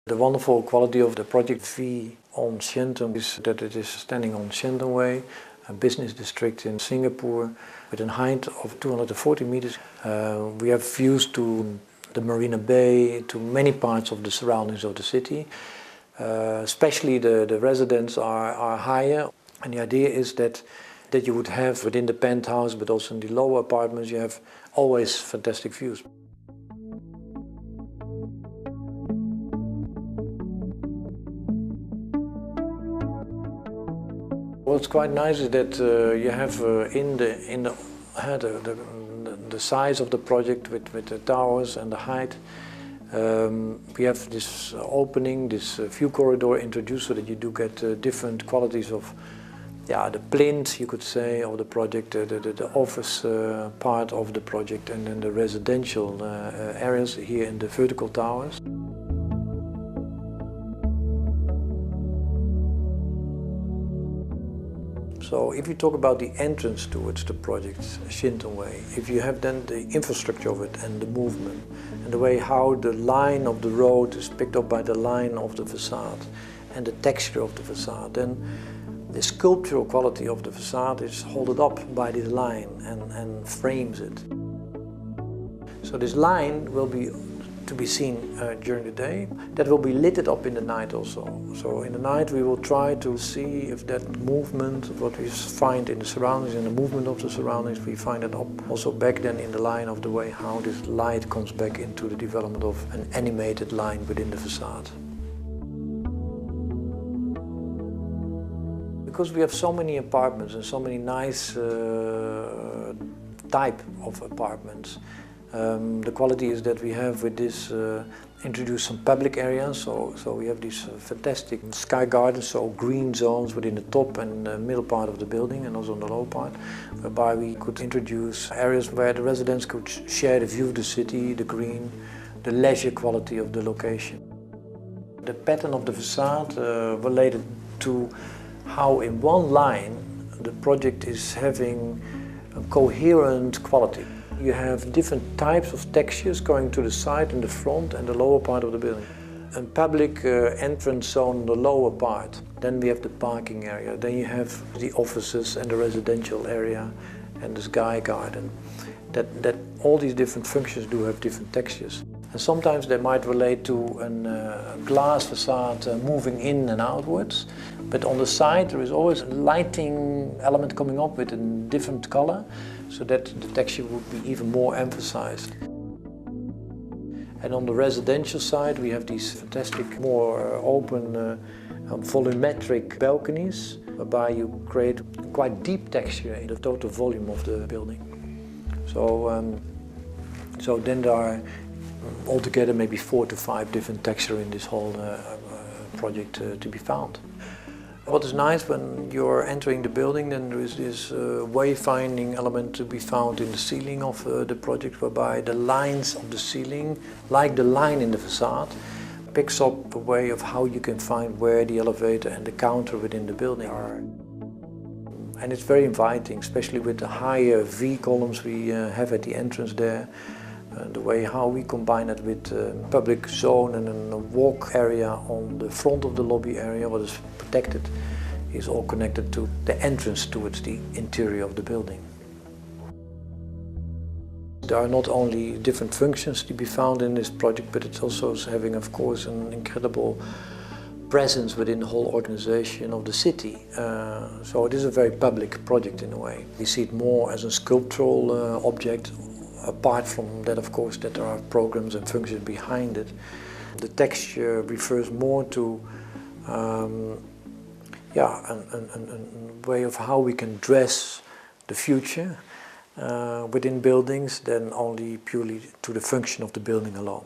The wonderful quality of the project V on Shenton is that it is standing on Shenton Way, a business district in Singapore, with a height of 240 meters. We have views to the Marina Bay, to many parts of the surroundings of the city. Especially the residents are higher, and the idea is that you would have within the penthouse, but also in the lower apartments, you have always fantastic views. What's quite nice is that you have the size of the project with the towers and the height. We have this opening, this view corridor introduced so that you do get different qualities of the plinth, you could say, of the project, the office part of the project, and then the residential areas here in the vertical towers. So if you talk about the entrance towards the project, Shenton Way, if you have then the infrastructure of it and the movement and the way how the line of the road is picked up by the line of the facade and the texture of the facade, then the sculptural quality of the facade is held up by this line and frames it. So this line will be to be seen during the day. That will be lit up in the night also. So in the night we will try to see if that movement, what we find in the surroundings, in the movement of the surroundings, we find it up also back then in the line of the way how this light comes back into the development of an animated line within the facade. Because we have so many apartments and so many nice type of apartments, the quality is that we have with this introduced some public areas, so we have these fantastic sky gardens, so green zones within the top and the middle part of the building and also on the lower part, whereby we could introduce areas where the residents could share the view of the city, the green, the leisure quality of the location. The pattern of the facade related to how in one line the project is having a coherent quality. You have different types of textures going to the side and the front and the lower part of the building. A public entrance zone on the lower part. Then we have the parking area. Then you have the offices and the residential area and the sky garden. That all these different functions do have different textures. And sometimes they might relate to a glass facade moving in and outwards. But on the side there is always a lighting element coming up with a different color, so that the texture would be even more emphasized. And on the residential side we have these fantastic, more open, volumetric balconies, whereby you create quite deep texture in the total volume of the building. So then there are altogether maybe 4 to 5 different textures in this whole project to be found. What is nice when you're entering the building, then there is this wayfinding element to be found in the ceiling of the project, whereby the lines of the ceiling, like the line in the facade, picks up a way of how you can find where the elevator and the counter within the building are. And it's very inviting, especially with the higher V columns we have at the entrance there. The way how we combine it with public zone and a walk area on the front of the lobby area, what is protected, is all connected to the entrance towards the interior of the building. There are not only different functions to be found in this project, but it's also having, of course, an incredible presence within the whole organization of the city. So it is a very public project in a way. We see it more as a sculptural object. Apart from that, of course, that there are programs and functions behind it. The texture refers more to a way of how we can dress the future within buildings than only purely to the function of the building alone.